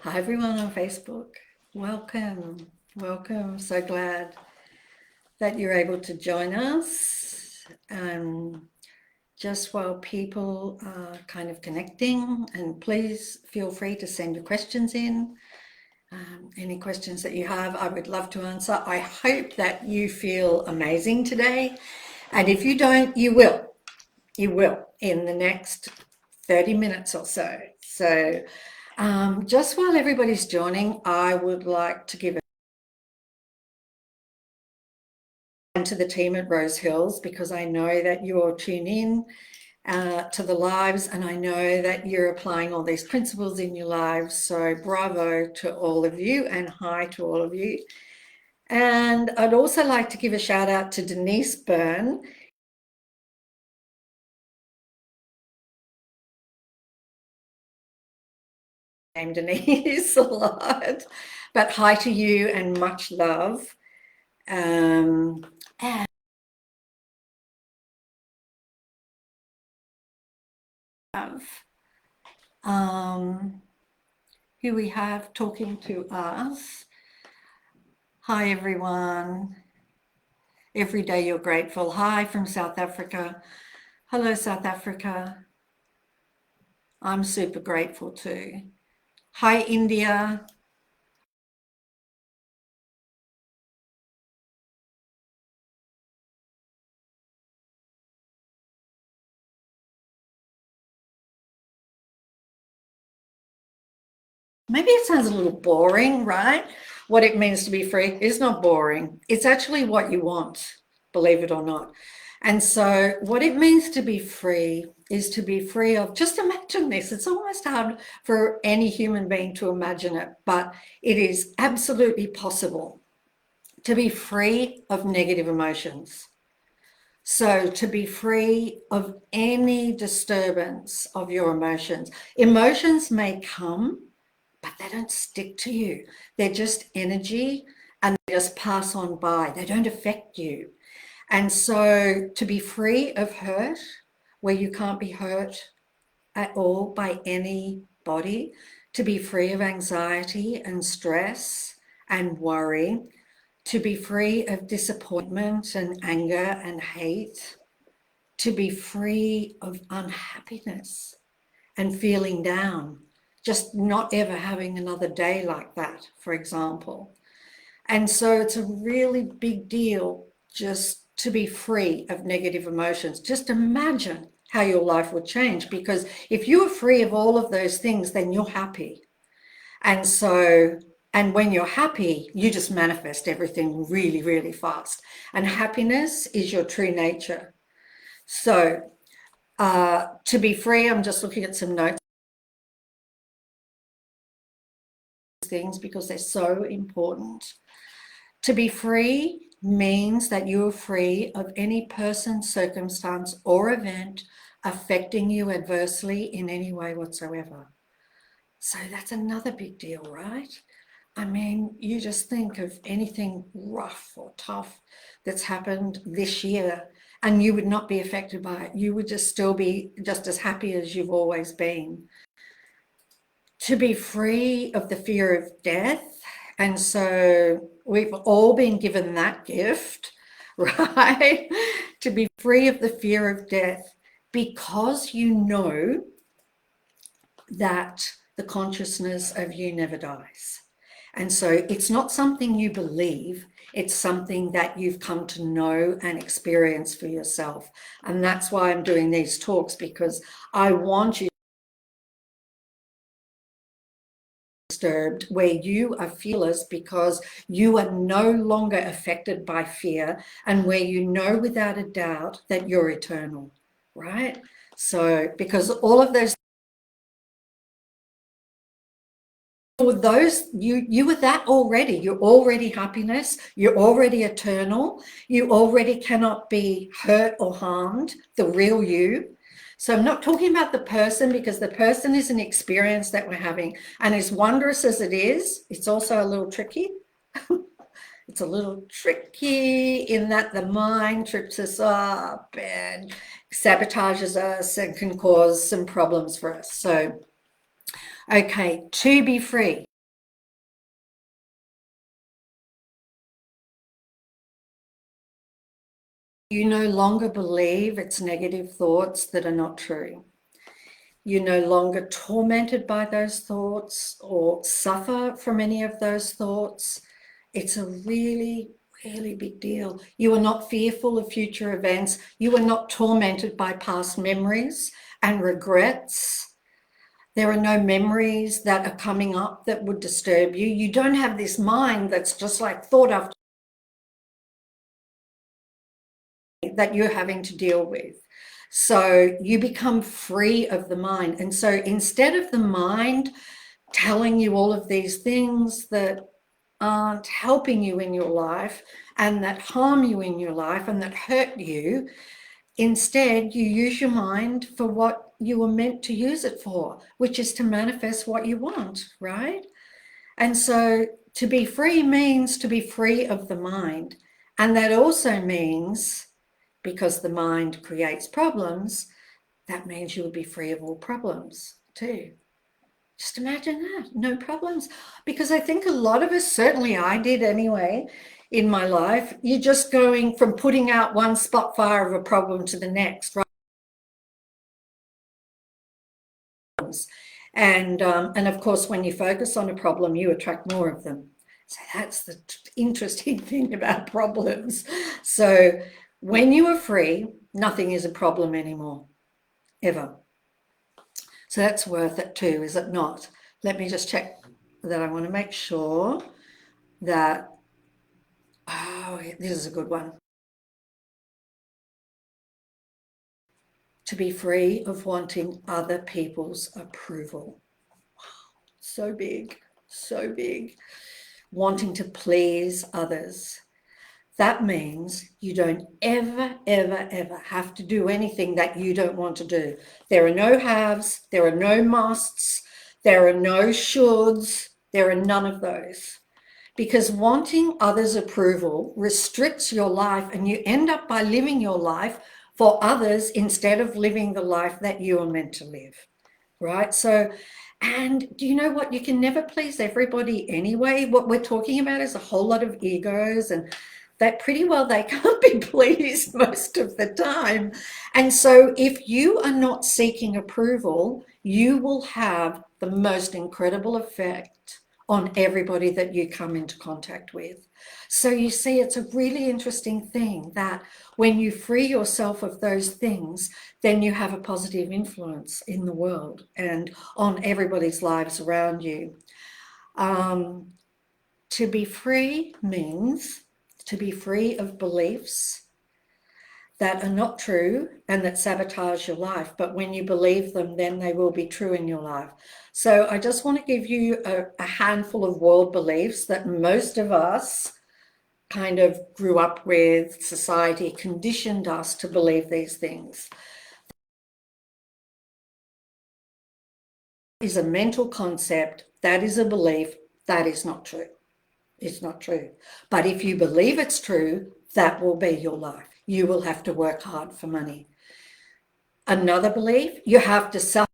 Hi everyone on Facebook. Welcome, welcome. So glad that you're able to join us. Just while people are kind of connecting, and please feel free to send your questions in. Any questions that you have, I would love to answer. I hope that you feel amazing today. And if you don't, you will. You will in the next 30 minutes or so. So just while everybody's joining, I would like to give a to the team at Rose Hills, because I know that you all tune in to the lives, and I know that you're applying all these principles in your lives. So bravo to all of you, and hi to all of you. And I'd also like to give a shout out to Denise Byrne. Name Denise a lot, but hi to you and much love. And who we have talking to us. Hi everyone. Every day you're grateful. Hi from South Africa. Hello South Africa. I'm super grateful too. Hi India. Maybe it sounds a little boring, right? What it means to be free is not boring. It's actually what you want, believe it or not. And so what it means to be free is to be free of, just imagine this, it's almost hard for any human being to imagine it, but it is absolutely possible to be free of negative emotions. So to be free of any disturbance of your emotions. Emotions may come, but they don't stick to you. They're just energy, and they just pass on by. They don't affect you. And so to be free of hurt, where you can't be hurt at all by anybody, to be free of anxiety and stress and worry, to be free of disappointment and anger and hate, to be free of unhappiness and feeling down, just not ever having another day like that, for example. And so it's a really big deal just to be free of negative emotions. Just imagine how your life would change, because if you are free of all of those things, then you're happy. And so, and when you're happy, you just manifest everything really, really fast. And happiness is your true nature. So to be free, I'm just looking at some notes, things, because they're so important. To be free means that you are free of any person, circumstance, or event affecting you adversely in any way whatsoever. So that's another big deal, right? I mean, you just think of anything rough or tough that's happened this year, and you would not be affected by it. You would just still be just as happy as you've always been. To be free of the fear of death. And so we've all been given that gift, right? To be free of the fear of death, because you know that the consciousness of you never dies. And so it's not something you believe, it's something that you've come to know and experience for yourself. And that's why I'm doing these talks, because I want you disturbed, where you are fearless because you are no longer affected by fear, and where you know without a doubt that you're eternal, right? So because all of those you were that already. You're already happiness, you're already eternal, you already cannot be hurt or harmed, the real you. So I'm not talking about the person, because the person is an experience that we're having, and as wondrous as it is, it's also a little tricky. It's a little tricky in that the mind trips us up and sabotages us and can cause some problems for us. So okay, to be free. You no longer believe it's negative thoughts that are not true. You're no longer tormented by those thoughts or suffer from any of those thoughts. It's a really, really big deal. You are not fearful of future events. You are not tormented by past memories and regrets. There are no memories that are coming up that would disturb you. You don't have this mind that's just like thought after that you're having to deal with. So you become free of the mind. And so instead of the mind telling you all of these things that aren't helping you in your life and that harm you in your life and that hurt you, instead you use your mind for what you were meant to use it for, which is to manifest what you want, right? And so to be free means to be free of the mind. And that also means, because the mind creates problems, that means you would be free of all problems too. Just imagine that, no problems. Because I think a lot of us, certainly I did anyway, in my life, you're just going from putting out one spot fire of a problem to the next, right? And of course, when you focus on a problem, you attract more of them. So that's the interesting thing about problems. So when you are free, nothing is a problem anymore, ever. So that's worth it too, is it not? Let me just check that. I want to make sure that, oh, this is a good one. To be free of wanting other people's approval. Wow, so big, so big. Wanting to please others. That means you don't ever, ever, ever have to do anything that you don't want to do. There are no haves, there are no musts, there are no shoulds, there are none of those. Because wanting others' approval restricts your life, and you end up by living your life for others instead of living the life that you are meant to live, right? So, and do you know what? You can never please everybody anyway. What we're talking about is a whole lot of egos, and that pretty well they can't be pleased most of the time. And so if you are not seeking approval, you will have the most incredible effect on everybody that you come into contact with. So you see, it's a really interesting thing that when you free yourself of those things, then you have a positive influence in the world and on everybody's lives around you. To be free means to be free of beliefs that are not true and that sabotage your life. But when you believe them, then they will be true in your life. So I just want to give you a handful of world beliefs that most of us kind of grew up with. Society conditioned us to believe these things. Is a mental concept, that is a belief, that is not true. It's not true. But if you believe it's true, that will be your life. You will have to work hard for money. Another belief, you have to suffer.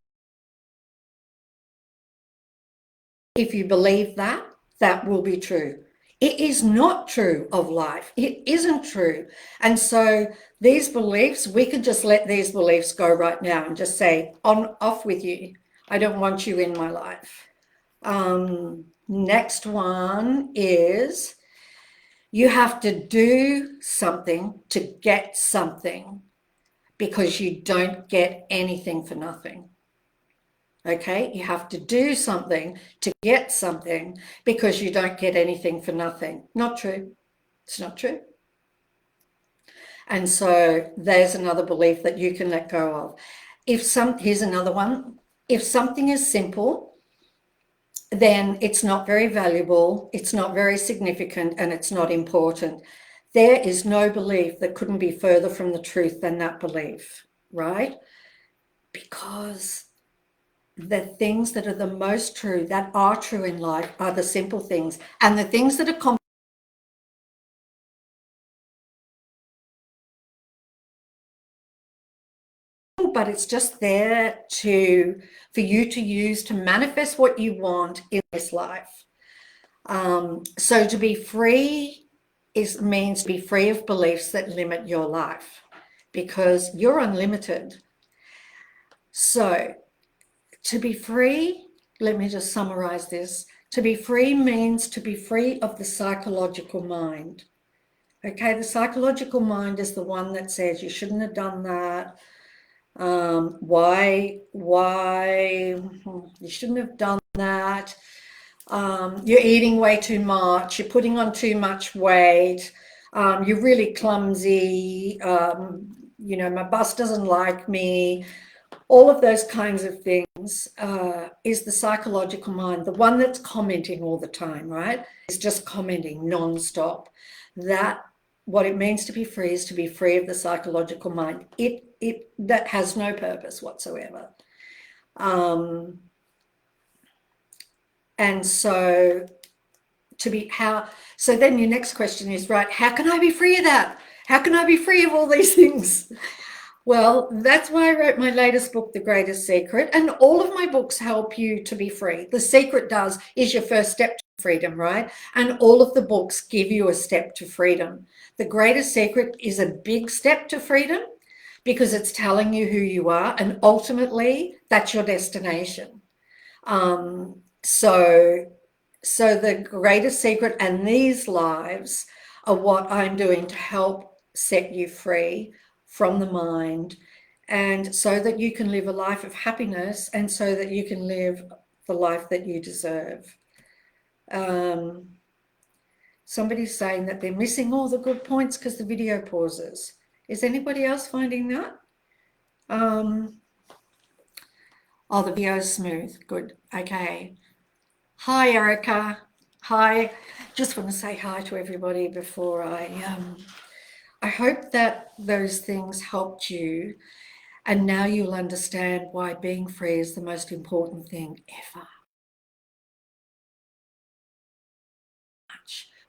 If you believe that, that will be true. It is not true of life. It isn't true. And so these beliefs, we could just let these beliefs go right now and just say, off with you. I don't want you in my life. Next one is, you have to do something to get something because you don't get anything for nothing. Okay, you have to do something to get something because you don't get anything for nothing. Not true. It's not true. And so there's another belief that you can let go of. Here's another one. If something is simple, then it's not very valuable, it's not very significant, and it's not important. There is no belief that couldn't be further from the truth than that belief, right? Because the things that are the most true, that are true in life, are the simple things. And the things that are but it's just there for you to use to manifest what you want in this life. So to be free means to be free of beliefs that limit your life, because you're unlimited. So to be free, let me just summarize this. To be free means to be free of the psychological mind. Okay, the psychological mind is the one that says you shouldn't have done that. Why you shouldn't have done that. You're eating way too much. You're putting on too much weight. You're really clumsy. My boss doesn't like me. All of those kinds of things is the psychological mind, the one that's commenting all the time, right? It's just commenting nonstop. What it means to be free is to be free of the psychological mind. That has no purpose whatsoever. And so so then your next question is, right, how can I be free of that? How can I be free of all these things? Well, that's why I wrote my latest book, The Greatest Secret, and all of my books help you to be free. The Secret is your first step to freedom, right? And all of the books give you a step to freedom. The Greatest Secret is a big step to freedom because it's telling you who you are, and ultimately that's your destination. So the Greatest Secret and these lives are what I'm doing to help set you free from the mind, and so that you can live a life of happiness, and so that you can live the life that you deserve. Somebody's saying that they're missing all the good points because the video pauses. Is anybody else finding that? Oh, the video's smooth. Good. Okay. Hi, Erica. Hi. Just want to say hi to everybody before I hope that those things helped you, and now you'll understand why being free is the most important thing ever.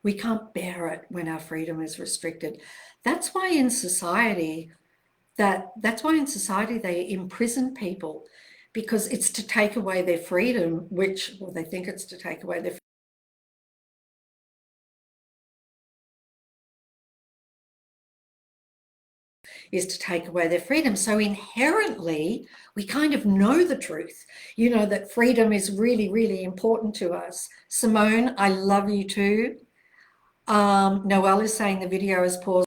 We can't bear it when our freedom is restricted. That's why in society they imprison people, because it's to take away their freedom, they think it's to take away their is to take away their freedom. So inherently, we kind of know the truth, that freedom is really, really important to us. Simone, I love you too. Noelle is saying the video is paused.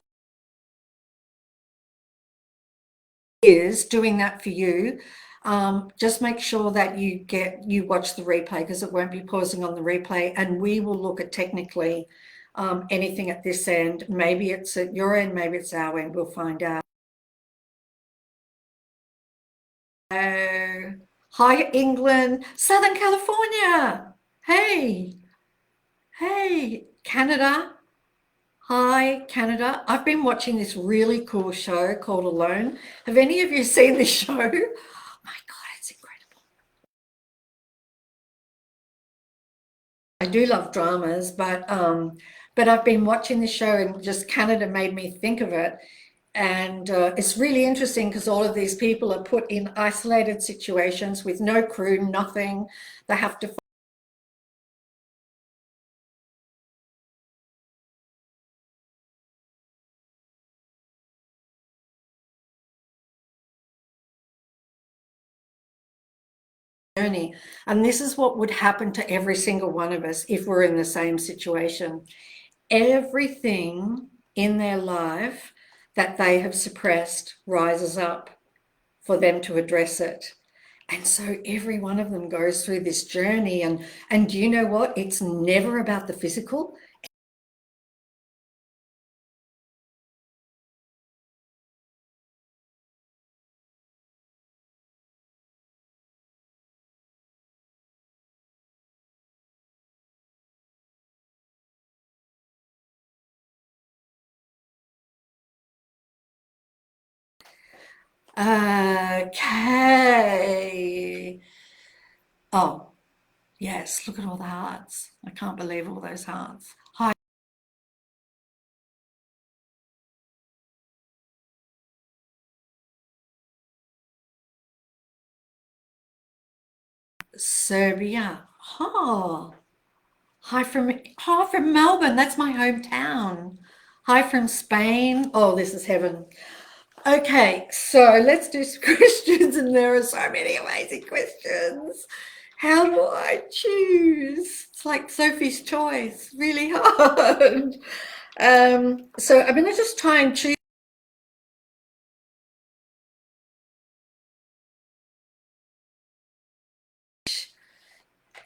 Is doing that for you. Just make sure that you watch the replay, because it won't be pausing on the replay, and we will look at technically anything at this end. Maybe it's at your end, maybe it's our end. We'll find out. Hi, England, Southern California. Hey, Canada. Hi, Canada. I've been watching this really cool show called Alone. Have any of you seen this show? Oh my God, it's incredible. I do love dramas, but I've been watching this show, and just Canada made me think of it. And it's really interesting because all of these people are put in isolated situations with no crew, nothing. They have to journey. And this is what would happen to every single one of us if we're in the same situation. Everything in their life that they have suppressed rises up for them to address it. And so every one of them goes through this journey. And do you know what? It's never about the physical. Okay. Oh, yes, look at all the hearts. I can't believe all those hearts. Hi. Serbia. Oh, Hi from Melbourne. That's my hometown. Hi from Spain. Oh, this is heaven. Okay, so let's do some questions, and there are so many amazing questions. How do I choose? It's like Sophie's Choice, really hard. So I'm going to just try and choose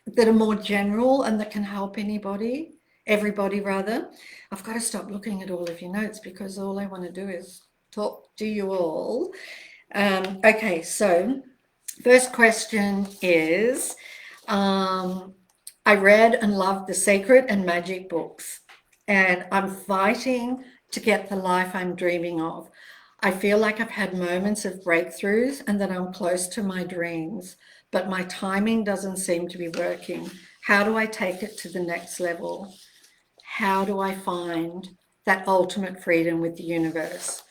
that are more general and that can help everybody rather. I've got to stop looking at all of your notes because all I want to do is talk to you all. Okay, so first question is, I read and loved the Secret and Magic books, and I'm fighting to get the life I'm dreaming of. I feel like I've had moments of breakthroughs and that I'm close to my dreams, but my timing doesn't seem to be working. How do I take it to the next level? How do I find that ultimate freedom with the universe?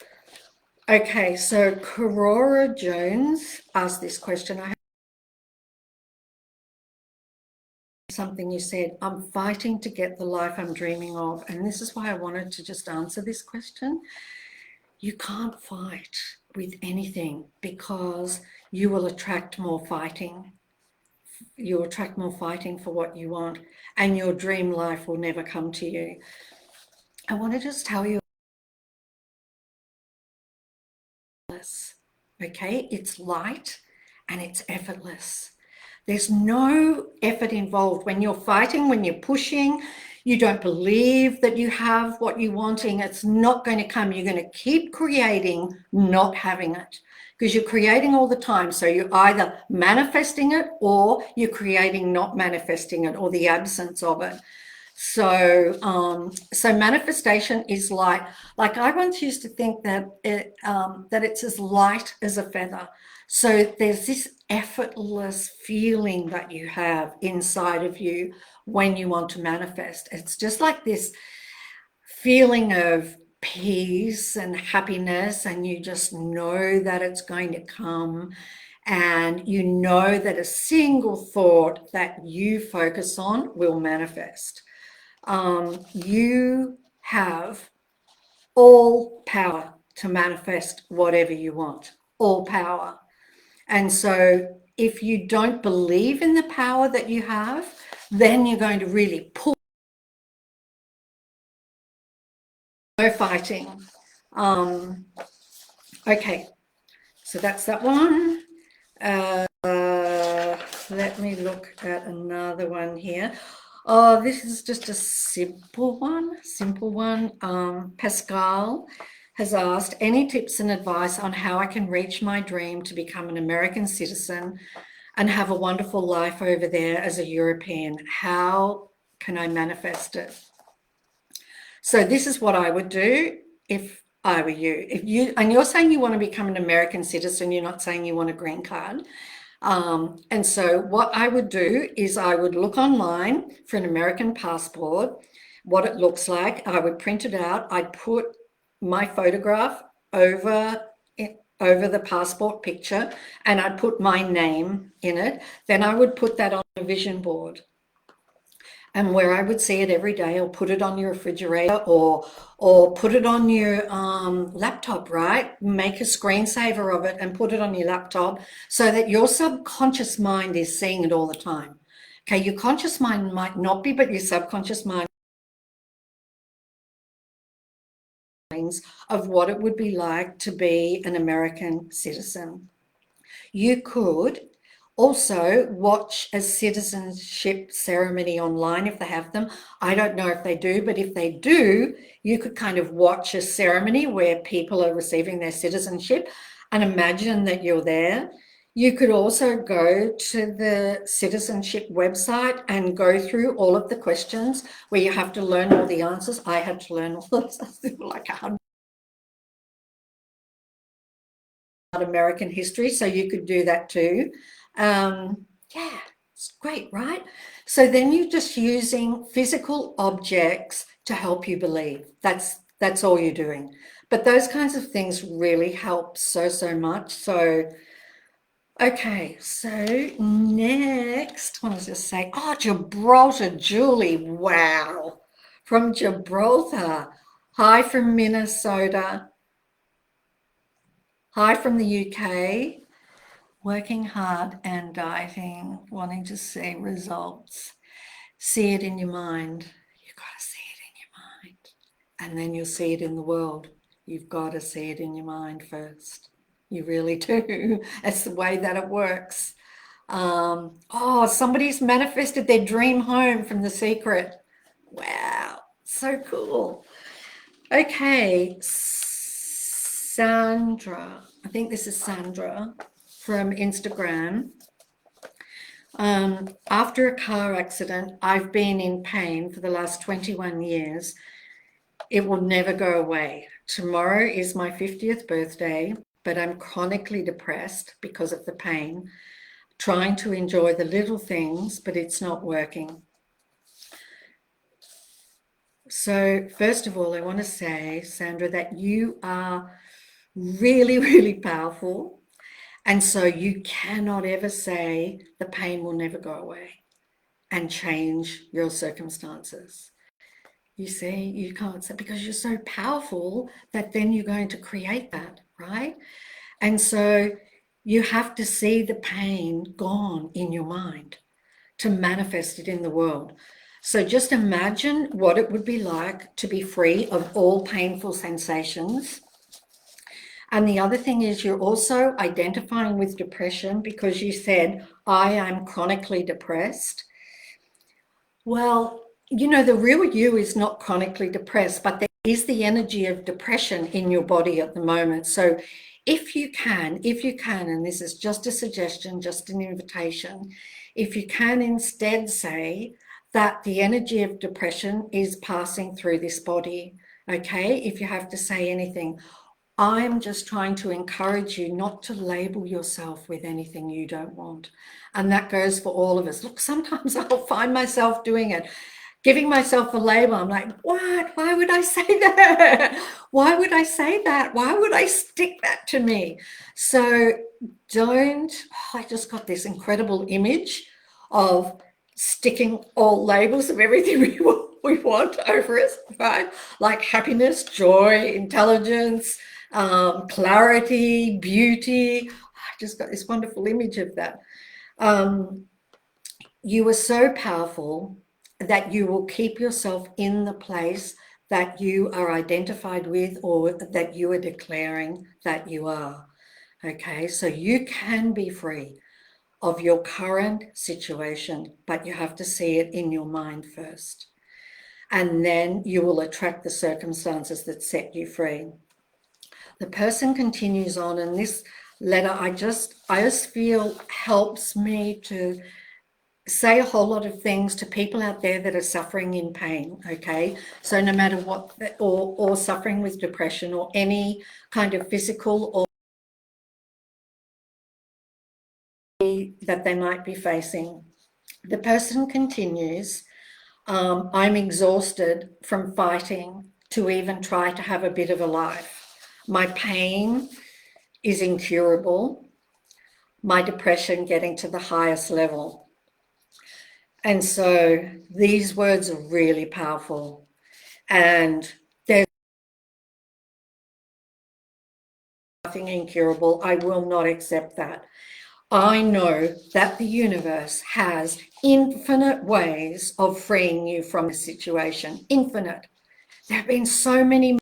Okay, so Corora Jones asked this question. I have something you said, I'm fighting to get the life I'm dreaming of. And this is why I wanted to just answer this question. You can't fight with anything because you will attract more fighting. You attract more fighting for what you want, and your dream life will never come to you. I want to just tell you, okay, it's light and it's effortless. There's no effort involved. When you're fighting, when you're pushing, you don't believe that you have what you're wanting, it's not going to come. You're going to keep creating, not having it, because you're creating all the time. So you're either manifesting it or you're creating not manifesting it, or the absence of it. So manifestation is like I once used to think that it's as light as a feather. So there's this effortless feeling that you have inside of you when you want to manifest. It's just like this feeling of peace and happiness, and you just know that it's going to come, and you know that a single thought that you focus on will manifest. You have all power to manifest whatever you want, all power. And so if you don't believe in the power that you have, then you're going to really pull. No fighting. Okay, so that's that one. Let me look at another one here. Oh, this is just a simple one. Pascal has asked, any tips and advice on how I can reach my dream to become an American citizen and have a wonderful life over there as a European? How can I manifest it? So this is what I would do if I were you. And you're saying you want to become an American citizen, you're not saying you want a green card. And so what I would do is I would look online for an American passport, what it looks like. I would print it out. I'd put my photograph over the passport picture, and I'd put my name in it. Then I would put that on a vision board. And where I would see it every day, or put it on your refrigerator, or put it on your laptop, right? Make a screensaver of it and put it on your laptop so that your subconscious mind is seeing it all the time. Okay, your conscious mind might not be, but your subconscious mind of what it would be like to be an American citizen. You could also watch a citizenship ceremony online if they have them. I don't know if they do, but if they do, you could kind of watch a ceremony where people are receiving their citizenship and imagine that you're there. You could also go to the citizenship website and go through all of the questions where you have to learn all the answers. I had to learn all those, like 100. American history, so you could do that too. Yeah, it's great, right? So then you're just using physical objects to help you believe. That's all you're doing. But those kinds of things really help so much. So Okay, so next, what was I just say? Oh, Gibraltar, Julie, wow. From Gibraltar. Hi from Minnesota. Hi from the UK. Working hard and dieting, wanting to see results. See it in your mind. You've got to see it in your mind. And then you'll see it in the world. You've got to see it in your mind first. You really do. That's the way that it works. Oh, somebody's manifested their dream home from The Secret. Wow, so cool. Okay, Sandra. I think this is Sandra from Instagram. After a car accident, I've been in pain for the last 21 years. It will never go away. Tomorrow is my 50th birthday, but I'm chronically depressed because of the pain, trying to enjoy the little things, but it's not working. So first of all, I want to say, Sandra, that you are really, really powerful. And so you cannot ever say the pain will never go away and change your circumstances. You see, you can't say, because you're so powerful that then you're going to create that, right? And so you have to see the pain gone in your mind to manifest it in the world. So just imagine what it would be like to be free of all painful sensations. And the other thing is you're also identifying with depression because you said, I am chronically depressed. Well, you know, the real you is not chronically depressed, but there is the energy of depression in your body at the moment. So if you can, and this is just a suggestion, just an invitation, if you can instead say that the energy of depression is passing through this body, okay? If you have to say anything, I'm just trying to encourage you not to label yourself with anything you don't want. And that goes for all of us. Look, sometimes I'll find myself doing it, giving myself a label. I'm like, what? Why would I say that? Why would I say that? Why would I stick that to me? So don't, I just got this incredible image of sticking all labels of everything we want over us, right? Like happiness, joy, intelligence, clarity, beauty. I just got this wonderful image of that. You are so powerful that you will keep yourself in the place that you are identified with or that you are declaring that you are. Okay, so you can be free of your current situation, but you have to see it in your mind first. And then you will attract the circumstances that set you free. The person continues on, and this letter I just feel helps me to say a whole lot of things to people out there that are suffering in pain. Okay, so no matter what, or suffering with depression or any kind of physical or that they might be facing, the person continues, I'm exhausted from fighting to even try to have a bit of a life. My pain is incurable, my depression getting to the highest level. And so these words are really powerful. And there's nothing incurable. I will not accept that. I know that the universe has infinite ways of freeing you from a situation. Infinite. There have been so many,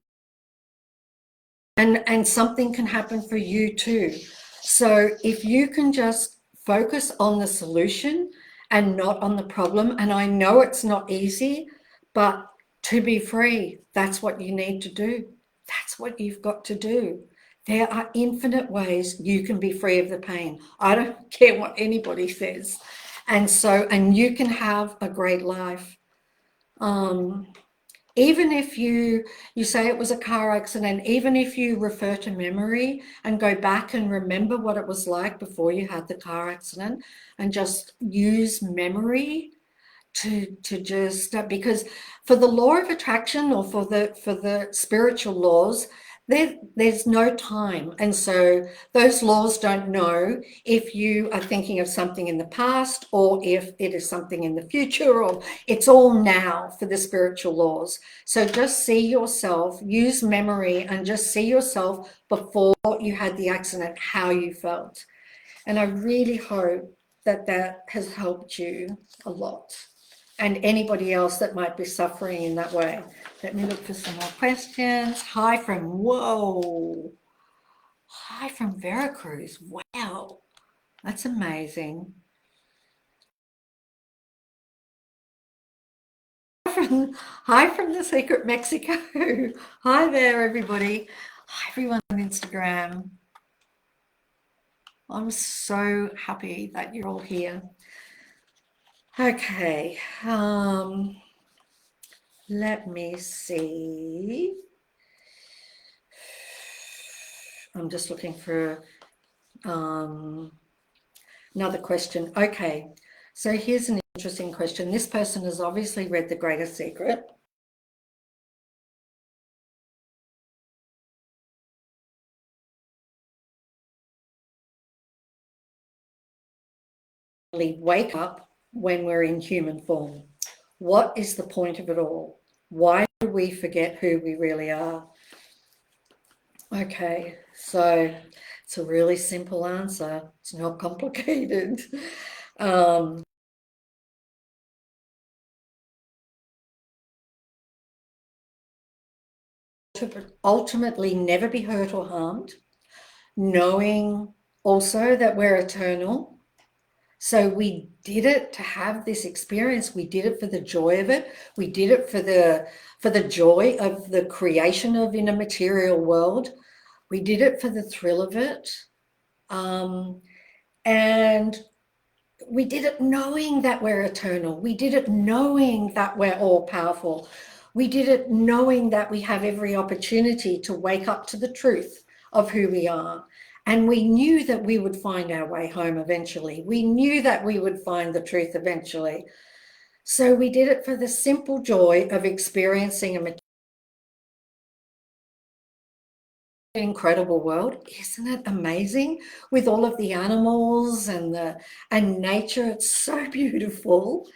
and something can happen for you too. So if you can just focus on the solution and not on the problem, and I know it's not easy, but to be free, that's what you need to do. That's what you've got to do. There are infinite ways you can be free of the pain. I don't care what anybody says. And so, and you can have a great life. Even if you say it was a car accident, even if you refer to memory and go back and remember what it was like before you had the car accident and just use memory to just, because for the law of attraction or for the spiritual laws, there's no time. And so those laws don't know if you are thinking of something in the past or if it is something in the future, or it's all now for the spiritual laws. So just see yourself, use memory, and just see yourself before you had the accident, how you felt. And I really hope that that has helped you a lot, and anybody else that might be suffering in that way. Let me look for some more questions. Hi from Veracruz. Wow, that's amazing. Hi from the secret Mexico. Hi there, everybody. Hi, everyone on Instagram. I'm so happy that you're all here. Okay, let me see. I'm just looking for another question. Okay, so here's an interesting question. This person has obviously read The Greatest Secret. We wake up when we're in human form. What is the point of it all? Why do we forget who we really are? Okay, so it's a really simple answer. It's not complicated. To ultimately never be hurt or harmed, knowing also that we're eternal. So we did it to have this experience. We did it for the joy of it. We did it for the joy of the creation of in a material world. We did it for the thrill of it. And we did it knowing that we're eternal. We did it knowing that we're all powerful. We did it knowing that we have every opportunity to wake up to the truth of who we are. And we knew that we would find our way home eventually. We knew that we would find the truth eventually. So we did it for the simple joy of experiencing an incredible world. Isn't it amazing? With all of the animals and nature, it's so beautiful.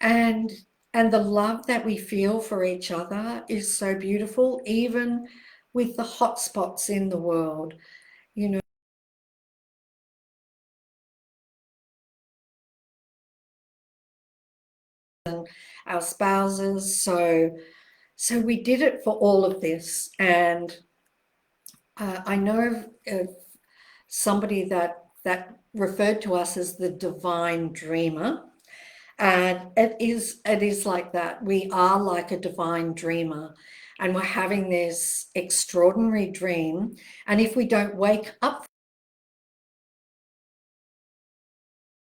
And the love that we feel for each other is so beautiful, even with the hot spots in the world, you know, and our spouses. So we did it for all of this. And I know of somebody that referred to us as the divine dreamer. And it is like that. We are like a divine dreamer, and we're having this extraordinary dream. And if we don't wake up,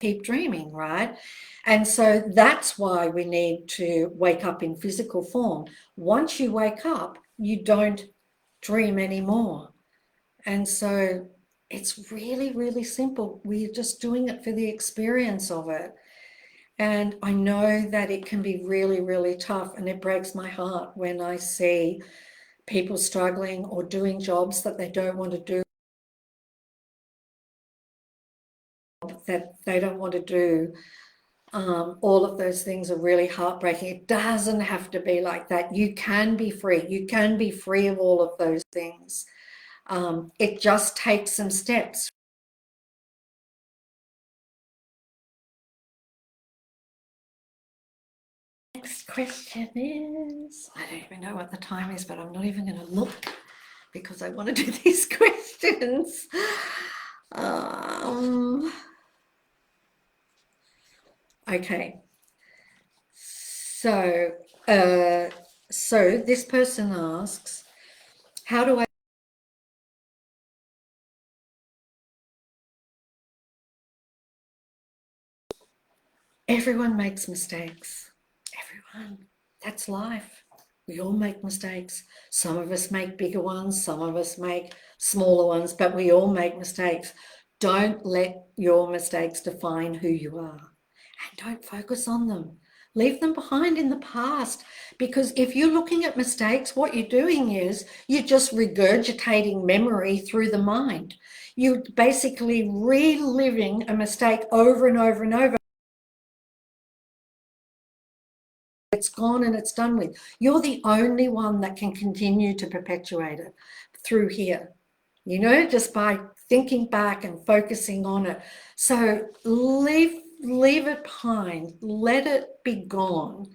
keep dreaming, right? And so that's why we need to wake up in physical form. Once you wake up, you don't dream anymore. And so it's really, really simple. We're just doing it for the experience of it. And I know that it can be really, really tough, and it breaks my heart when I see people struggling or doing jobs that they don't want to do, that they don't want to do. All of those things are really heartbreaking. It doesn't have to be like that. You can be free. You can be free of all of those things. It just takes some steps. Next question is, I don't even know what the time is, but I'm not even going to look because I want to do these questions. Okay. So this person asks, how do I? Everyone makes mistakes. Everyone. That's life. We all make mistakes. Some of us make bigger ones, some of us make smaller ones, but we all make mistakes. Don't let your mistakes define who you are. And don't focus on them. Leave them behind in the past, because if you're looking at mistakes, what you're doing is you're just regurgitating memory through the mind. You're basically reliving a mistake over and over and over. It's gone and it's done with. You're the only one that can continue to perpetuate it through here, just by thinking back and focusing on it. So leave it behind. Let it be gone.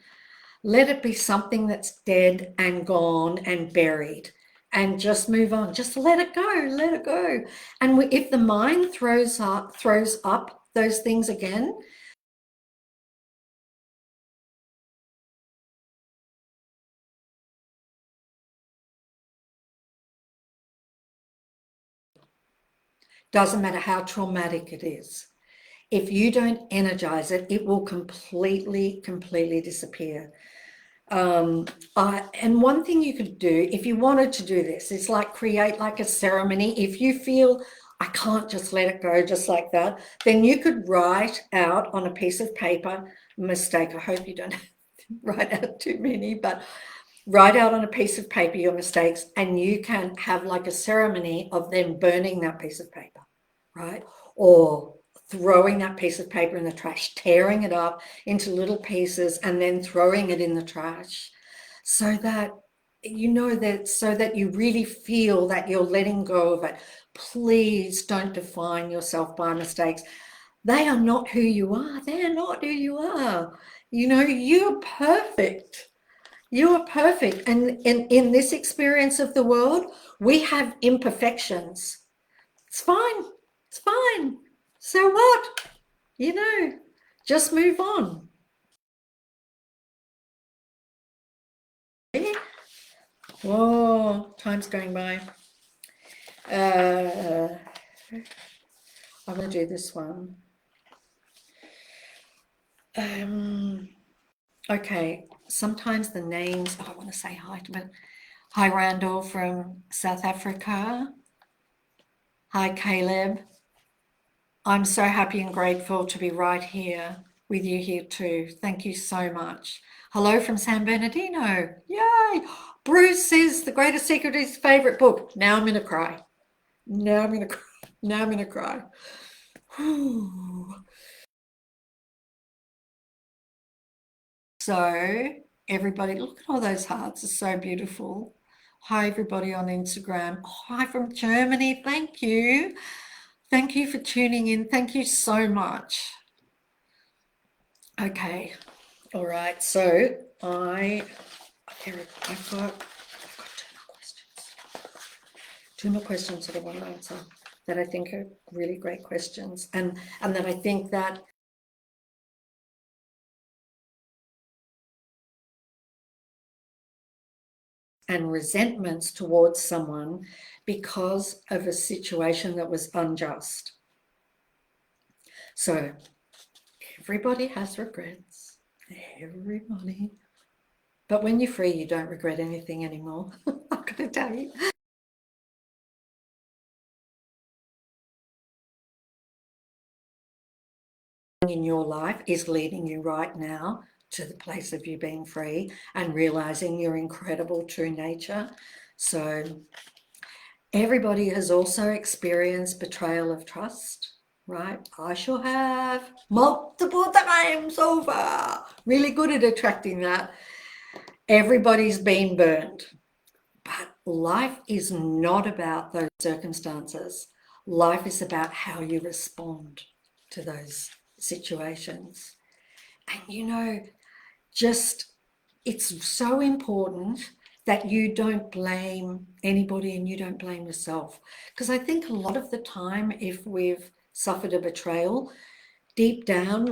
Let it be something that's dead and gone and buried, and just move on. Just let it go. Let it go. And if the mind throws up those things again, doesn't matter how traumatic it is. If you don't energize it, it will completely disappear. And one thing you could do, if you wanted to do this, is like create like a ceremony. If you feel I can't just let it go just like that, then you could write out on a piece of paper, mistake. I hope you don't write out too many, but write out on a piece of paper your mistakes, and you can have like a ceremony of them burning that piece of paper, right? Or throwing that piece of paper in the trash, tearing it up into little pieces and then throwing it in the trash, so that so that you really feel that you're letting go of it. Please don't define yourself by mistakes. They are not who you are. They're not who you are. You're perfect. You are perfect. And in this experience of the world, we have imperfections. It's fine. It's fine. So what? Just move on. Whoa, time's going by. I'm going to do this one. Okay, sometimes the names, I want to say hi to them. Hi, Randall from South Africa. Hi, Caleb. I'm so happy and grateful to be right here with you here too. Thank you so much. Hello from San Bernardino. Yay! Bruce says The Greatest Secret is his favorite book. Now I'm going to cry. Now I'm going to cry. Now I'm going to cry. So everybody, look at all those hearts. It's so beautiful. Hi, everybody on Instagram. Oh, hi from Germany. Thank you. Thank you for tuning in. Thank you so much. Okay. All right. So I've got two more questions that I want to answer that I think are really great questions, and that I think that and resentments towards someone because of a situation that was unjust. So everybody has regrets, everybody. But when you're free, you don't regret anything anymore. I'm going to tell you. In your life is leading you right now to the place of you being free and realizing your incredible true nature. So everybody has also experienced betrayal of trust, right? I sure have multiple times over. Really good at attracting that. Everybody's been burned. But life is not about those circumstances. Life is about how you respond to those situations. And it's so important that you don't blame anybody and you don't blame yourself. Because I think a lot of the time, if we've suffered a betrayal, deep down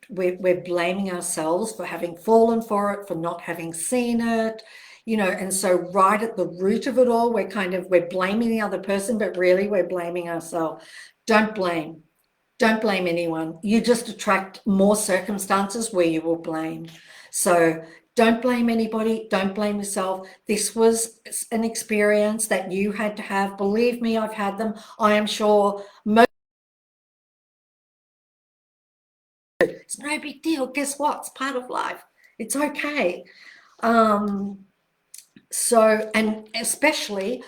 we're blaming ourselves for having fallen for it, for not having seen it, and so right at the root of it all, we're blaming the other person, but really we're blaming ourselves. Don't blame anyone. You just attract more circumstances where you will blame. So don't blame anybody. Don't blame yourself. This was an experience that you had to have. Believe me, I've had them. I am sure most It's no big deal. Guess what? It's part of life. It's okay. So, and especially,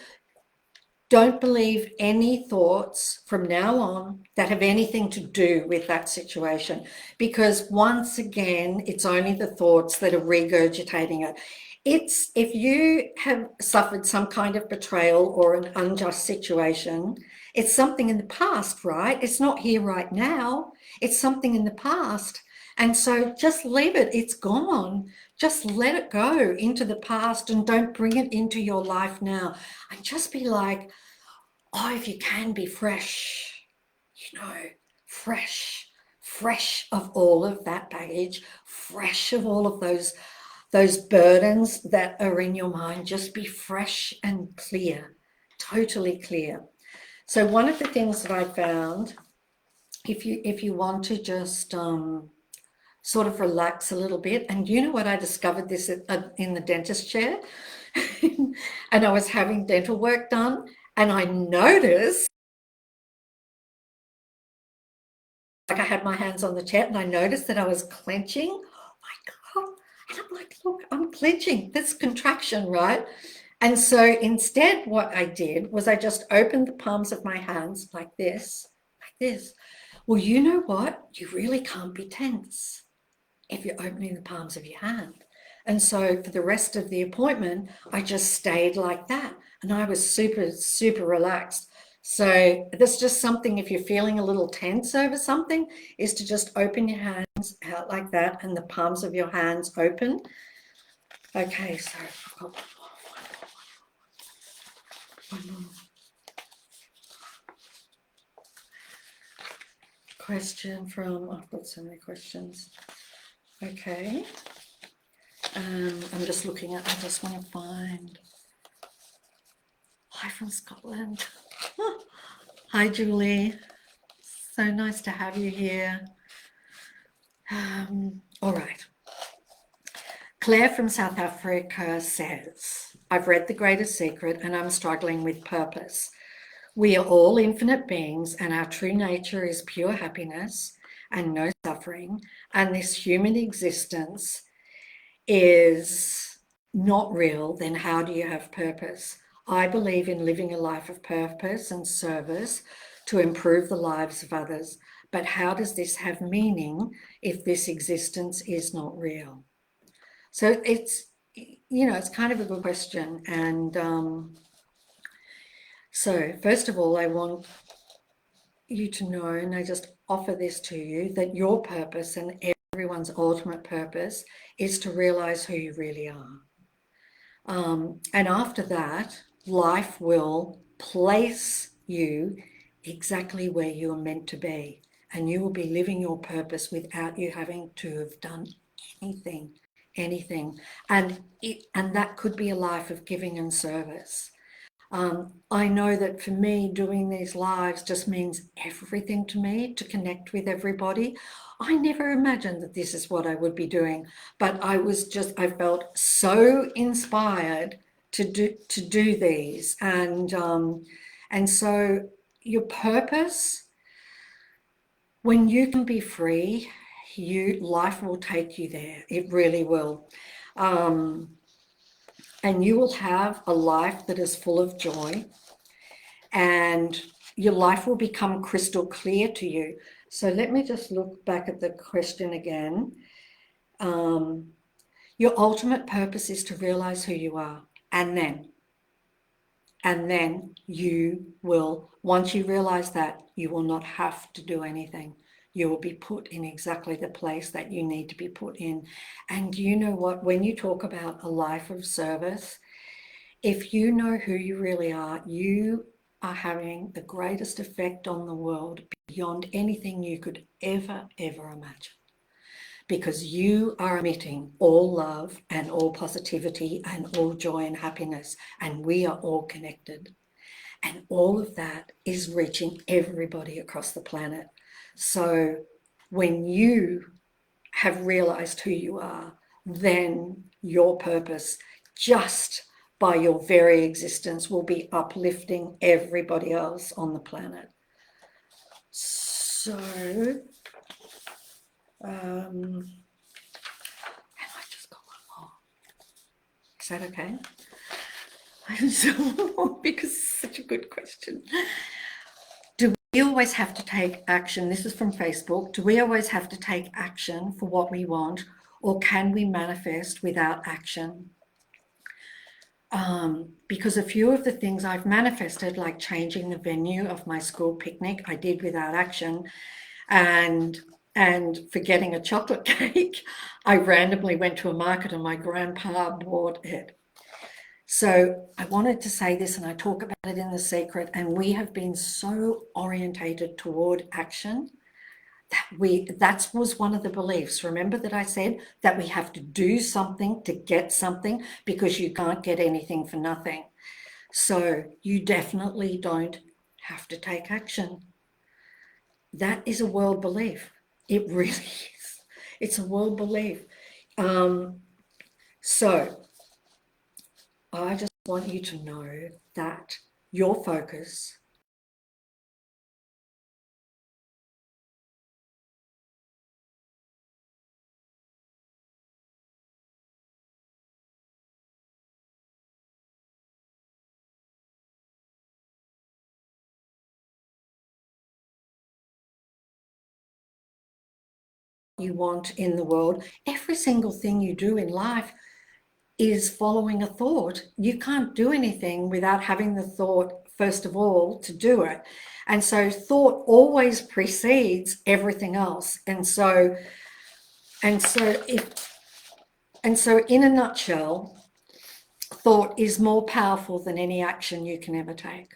don't believe any thoughts from now on that have anything to do with that situation, because once again, it's only the thoughts that are regurgitating it. It's if you have suffered some kind of betrayal or an unjust situation, it's something in the past, right? It's not here right now. It's something in the past. And so just leave it. It's gone. Just let it go into the past and don't bring it into your life now. And just be like, oh, if you can be fresh, fresh of all of that baggage, fresh of all of those burdens that are in your mind. Just be fresh and clear, totally clear. So one of the things that I found, if you want to just sort of relax a little bit, and you know what, I discovered this in the dentist chair, and I was having dental work done, and I noticed, like I had my hands on the chair, and I noticed that I was clenching. Oh my God. And I'm like, look, I'm clenching. That's contraction, right? And so instead, what I did was I just opened the palms of my hands like this, like this. Well, you know what? You really can't be tense if you're opening the palms of your hand. And so for the rest of the appointment, I just stayed like that. And I was super, super relaxed. So that's just something, if you're feeling a little tense over something, is to just open your hands out like that and the palms of your hands open. Okay, so I've got one more question from, I've got so many questions. Okay. I'm just looking at, I just want to find, hi from Scotland. Hi, Julie. So nice to have you here. All right. Claire from South Africa says, I've read The Greatest Secret and I'm struggling with purpose. We are all infinite beings and our true nature is pure happiness and no suffering. And this human existence is not real. Then how do you have purpose? I believe in living a life of purpose and service to improve the lives of others. But how does this have meaning if this existence is not real? So it's, it's kind of a good question. And so first of all, I want you to know, and I just offer this to you, that your purpose and everyone's ultimate purpose is to realize who you really are. And after that, life will place you exactly where you are meant to be. And you will be living your purpose without you having to have done anything. And that could be a life of giving and service. I know that for me, doing these lives just means everything to me, to connect with everybody. I never imagined that this is what I would be doing, but I felt so inspired to do these. And so your purpose, when you can be free, life will take you there. It really will. And you will have a life that is full of joy, and your life will become crystal clear to you. So let me just look back at the question again. Your ultimate purpose is to realize who you are. And then you will, once you realize that, you will not have to do anything. You will be put in exactly the place that you need to be put in. And you know what? When you talk about a life of service, if you know who you really are, you are having the greatest effect on the world beyond anything you could ever imagine. Because you are emitting all love and all positivity and all joy and happiness, and we are all connected. And all of that is reaching everybody across the planet. So when you have realized who you are, then your purpose, just by your very existence, will be uplifting everybody else on the planet. So, And I just got one more. Is that okay? Because it's such a good question. Do we always have to take action? This is from Facebook. Do we always have to take action for what we want, or can we manifest without action? Because a few of the things I've manifested, like changing the venue of my school picnic, I did without action. And for getting a chocolate cake, I randomly went to a market and my grandpa bought it. So I wanted to say this, and I talk about it in The Secret, and we have been so orientated toward action that was one of the beliefs. Remember that I said that we have to do something to get something, because you can't get anything for nothing. So you definitely don't have to take action. That is a world belief. It really is. It's a world belief. So I just want you to know that your focus you want in the world, every single thing you do in life is following a thought. You can't do anything without having the thought, first of all, to do it. And so thought always precedes everything else. And so in a nutshell, thought is more powerful than any action you can ever take.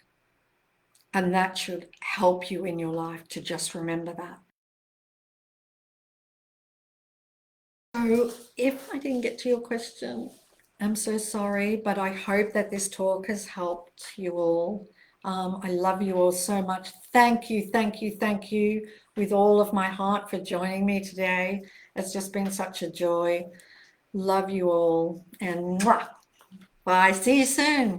And that should help you in your life to just remember that. So if I didn't get to your question, I'm so sorry, but I hope that this talk has helped you all. I love you all so much. Thank you, thank you, thank you with all of my heart for joining me today. It's just been such a joy. Love you all, and mwah, bye. See you soon.